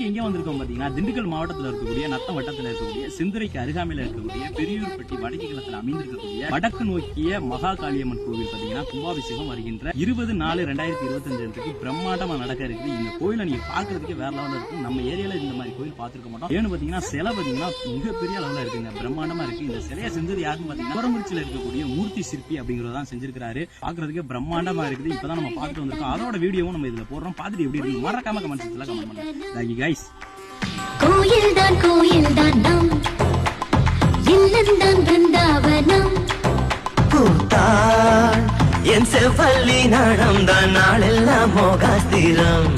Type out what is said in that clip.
இன்னைக்கு எங்க வந்திருக்கோம் பாத்தீங்கன்னா, திண்டுக்கல் மாவட்டத்தில் இருக்கக்கூடிய நத்தம் வட்டத்தில் இருக்கக்கூடிய செந்துரைக்கு அருகாமையில் இருக்கக்கூடிய பெரியூர்பட்டி வடக்கு கிழக்கில் அமைந்திருக்கக்கூடிய வடக்கு நோக்கிய மகா காளியம்மன் கோவில் பாத்தீங்கன்னா கும்பாபிஷேகம் வருகின்ற 20/4/2025 அன்றைக்கு பிரம்மாண்டமா நடக்க இருக்குது. இந்த கோயிலை நீங்க பாக்குறதுக்கு வேற லெவலில் இருக்கும். நம்ம ஏரியால இந்த மாதிரி கோயில் பார்த்திருக்க மாட்டோம். ஏன்னு பாத்தீங்கன்னா சிலை பாத்தீங்கன்னா மிகப்பெரிய அளவுல இருக்குங்க, பிரம்மாண்டமா இருக்கு. இந்த சிலையை செஞ்சது யாருன்னு பாத்தீங்கன்னா கோரங்குறிச்சியில இருக்கக்கூடிய மூர்த்தி சிற்பி அப்படிங்கறதான் செஞ்சிருக்காரு. பாக்குறதுக்கு பிரம்மாண்டமா இருக்குது. இப்பதான் நம்ம பார்த்துட்டு வந்திருக்கோம். அதோட வீடியோவும் நம்ம இதுல போடுறோம். பார்த்துட்டு எப்படி இருக்கு மறக்காம கமெண்ட் செக்ஷன்ல கமெண்ட் பண்ணுங்க गाइस. கோயில் தான் நம் இல்லந்தான் பிருந்தாவனம் பூத்தாள் என் செவ்வல்லி நடந்த நாளெல்லாம் மோகாஸ்திரம்